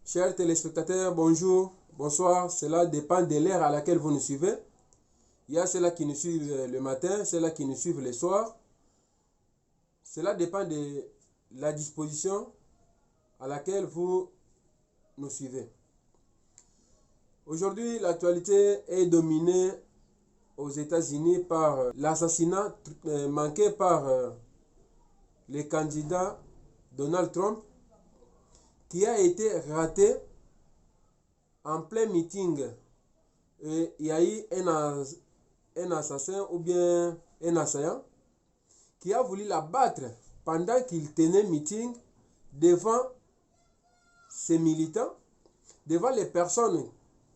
Chers téléspectateurs, bonjour, bonsoir. Cela dépend de l'heure à laquelle vous nous suivez. Il y a ceux-là qui nous suivent le matin, ceux-là qui nous suivent le soir. Cela dépend de la disposition à laquelle vous nous suivez. Aujourd'hui, l'actualité est dominée aux États-Unis par l'assassinat manqué par le candidat Donald Trump, qui a été raté en plein meeting. Et il y a eu un assassin ou bien un assaillant qui a voulu l'abattre pendant qu'il tenait meeting devant ses militants, devant les personnes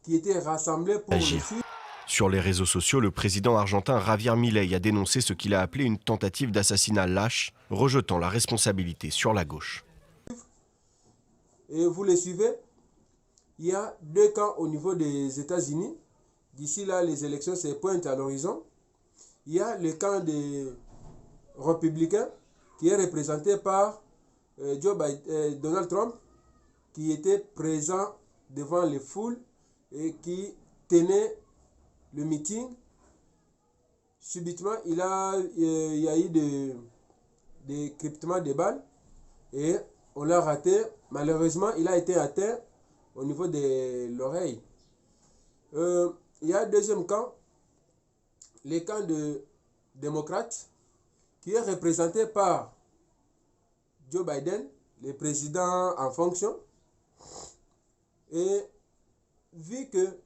qui étaient rassemblées pour le suivre. Sur les réseaux sociaux, le président argentin Javier Milei a dénoncé ce qu'il a appelé une tentative d'assassinat lâche, rejetant la responsabilité sur la gauche. Et vous les suivez, il y a deux camps au niveau des États-Unis. D'ici là, les élections se pointent à l'horizon. Il y a le camp des républicains qui est représenté par Donald Trump, qui était présent devant les foules et qui tenait le meeting. Subitement, il y a eu des cryptements de balles et on l'a raté. Malheureusement, il a été atteint au niveau de l'oreille. Il y a un deuxième camp, le camp de démocrates, qui est représenté par Joe Biden, le président en fonction. Et vu que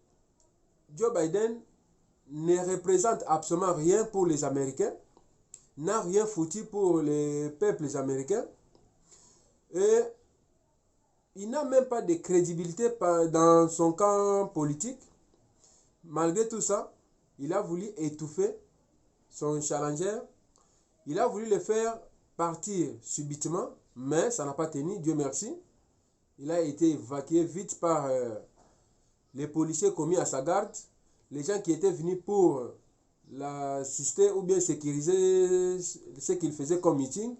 Joe Biden ne représente absolument rien pour les Américains, n'a rien foutu pour les peuples américains, et il n'a même pas de crédibilité dans son camp politique. Malgré tout ça, il a voulu étouffer son challenger. Il a voulu le faire partir subitement, mais ça n'a pas tenu, Dieu merci. Il a été évacué vite par les policiers commis à sa garde, les gens qui étaient venus pour l'assister ou bien sécuriser ce qu'il faisait comme meeting.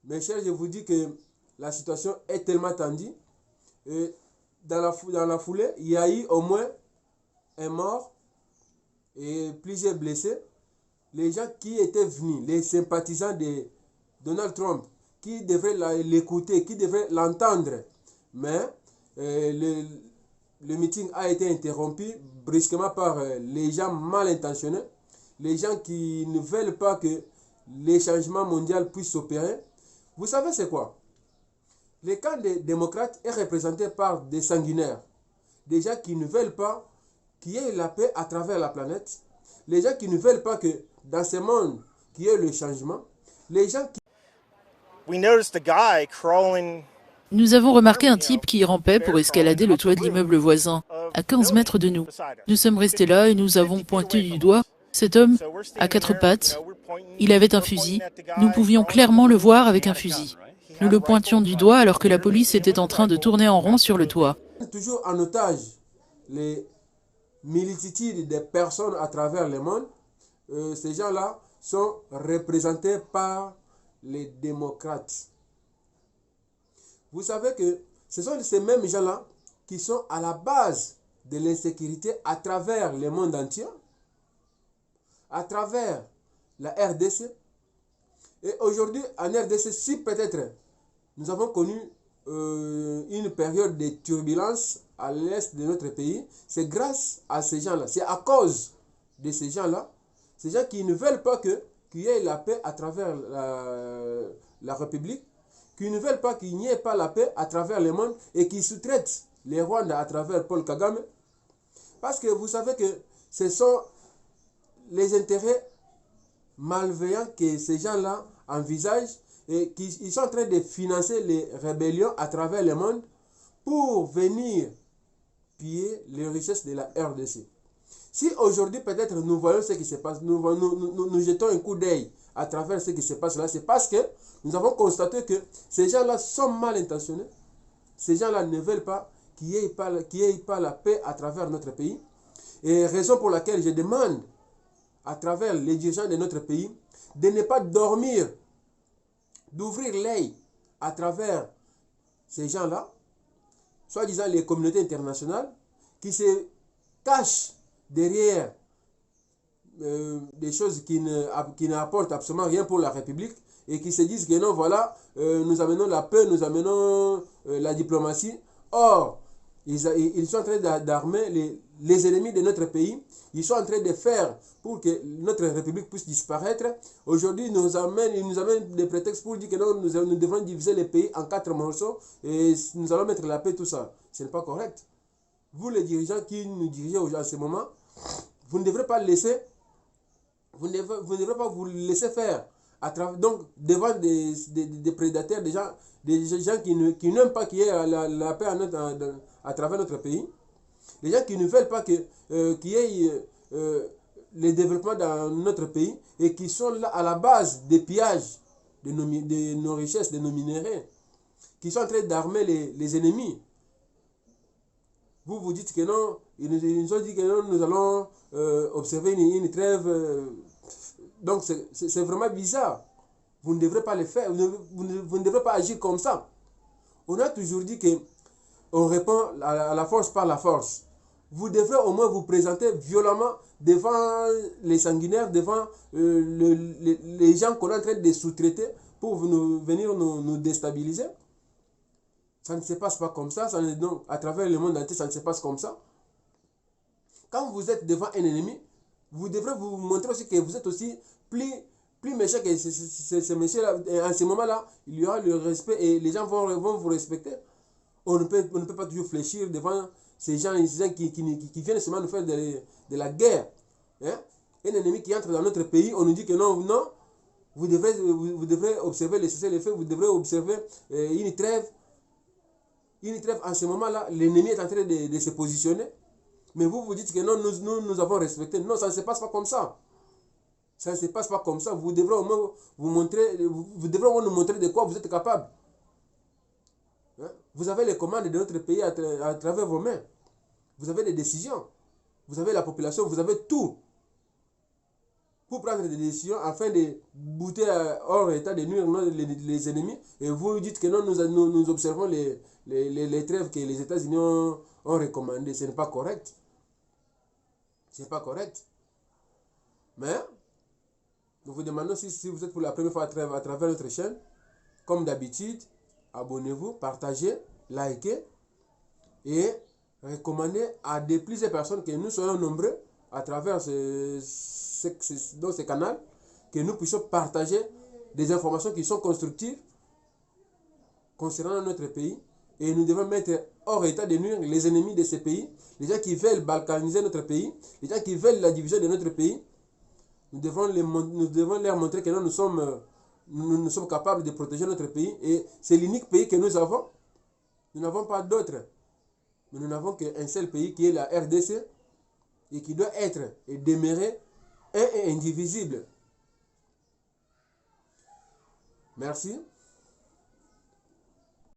Mes chers, je vous dis que la situation est tellement tendue. Et dans la foulée, il y a eu au moins un mort et plusieurs blessés. Les gens qui étaient venus, les sympathisants de Donald Trump, qui devraient l'écouter, qui devraient l'entendre, mais le meeting a été interrompu brusquement par les gens mal intentionnés, les gens qui ne veulent pas que les changements mondiaux puissent s'opérer. Vous savez c'est quoi? Le camp des démocrates est représenté par des sanguinaires, des gens qui ne veulent pas qu'il y ait la paix à travers la planète, les gens qui ne veulent pas que dans ce monde qu'il y ait le changement, les gens qui... Nous avons remarqué un type qui rampait pour escalader le toit de l'immeuble voisin, à 15 mètres de nous. Nous sommes restés là et nous avons pointé du doigt cet homme à quatre pattes. Il avait un fusil. Nous pouvions clairement le voir avec un fusil. Nous le pointions du doigt alors que la police était en train de tourner en rond sur le toit. Toujours en otage les multitudes de personnes à travers le monde. Ces gens-là sont représentés par les démocrates. Vous savez que ce sont ces mêmes gens-là qui sont à la base de l'insécurité à travers le monde entier, à travers la RDC. Et aujourd'hui, en RDC, si peut-être nous avons connu une période de turbulence à l'est de notre pays, c'est grâce à ces gens-là. C'est à cause de ces gens-là, ces gens qui ne veulent pas qu'il y ait la paix à travers la République, qui ne veulent pas qu'il n'y ait pas la paix à travers le monde et qui sous-traitent les Rwandais à travers Paul Kagame. Parce que vous savez que ce sont les intérêts malveillants que ces gens-là envisagent et qu'ils sont en train de financer les rébellions à travers le monde pour venir piller les richesses de la RDC. Si aujourd'hui peut-être nous voyons ce qui se passe, nous jetons un coup d'œil à travers ce qui se passe là, c'est parce que nous avons constaté que ces gens-là sont mal intentionnés. Ces gens-là ne veulent pas qu'il n'y ait pas la paix à travers notre pays. Et raison pour laquelle je demande à travers les dirigeants de notre pays de ne pas dormir, d'ouvrir l'œil à travers ces gens-là soi-disant les communautés internationales, qui se cachent derrière des choses qui n'apportent absolument rien pour la République et qui se disent que non, voilà, nous amenons la paix, nous amenons la diplomatie. Or, ils sont en train d'armer les ennemis de notre pays. Ils sont en train de faire pour que notre République puisse disparaître. Aujourd'hui, ils nous amènent des prétextes pour dire que non, nous devons diviser le pays en 4 morceaux et nous allons mettre la paix, tout ça. Ce n'est pas correct. Vous, les dirigeants qui nous dirigez en ce moment, vous ne devrez pas laisser, vous ne devrez pas vous laisser faire. Donc, devant des prédateurs, des gens qui n'aiment pas qu'il y ait la paix à travers notre pays, les gens qui ne veulent pas qu'il y ait le développement dans notre pays et qui sont là à la base des pillages de nos richesses, de nos minéraux, qui sont en train d'armer les ennemis. Vous dites que non, ils nous ont dit que non, nous allons observer une trêve. Donc c'est vraiment bizarre. Vous ne devrez pas le faire, vous ne devrez pas agir comme ça. On a toujours dit qu'on répond à la force par la force. Vous devrez au moins vous présenter violemment devant les sanguinaires, devant les gens qu'on est en train de sous-traiter pour venir nous déstabiliser. Ça ne se passe pas comme ça. Donc, à travers le monde entier, ça ne se passe comme ça. Quand vous êtes devant un ennemi, vous devrez vous montrer aussi que vous êtes aussi plus méchant que ce monsieur-là. En ce moment-là, il y aura le respect et les gens vont vous respecter. On ne peut pas toujours fléchir devant ces gens qui viennent seulement nous faire de la guerre. Hein? Un ennemi qui entre dans notre pays, on nous dit que non, vous devrez observer les cessez-le-feu, vous devrez observer une trêve. Une trêve, en ce moment-là, l'ennemi est en train de se positionner. Mais vous dites que non, nous avons respecté. Non, ça ne se passe pas comme ça. Ça ne se passe pas comme ça. Vous devrez au moins vous devrez au moins nous montrer de quoi vous êtes capable. Hein? Vous avez les commandes de notre pays à travers vos mains. Vous avez les décisions. Vous avez la population. Vous avez tout. Pour prendre des décisions afin de bouter hors état de nuire les ennemis. Et vous dites que non, nous observons les trêves que les États-Unis ont recommandées. Ce n'est pas correct. Ce n'est pas correct. Mais, nous vous demandons si vous êtes pour la première fois à travers notre chaîne, comme d'habitude, abonnez-vous, partagez, likez et recommandez à plusieurs personnes que nous soyons nombreux à travers dans ce canal, que nous puissions partager des informations qui sont constructives concernant notre pays. Et nous devons mettre hors état de nuire les ennemis de ce pays, les gens qui veulent balkaniser notre pays, les gens qui veulent la division de notre pays. Nous devons leur montrer que nous sommes capables de protéger notre pays. Et c'est l'unique pays que nous avons. Nous n'avons pas d'autre. Mais nous n'avons qu'un seul pays qui est la RDC et qui doit être et demeurer un et indivisible. Merci.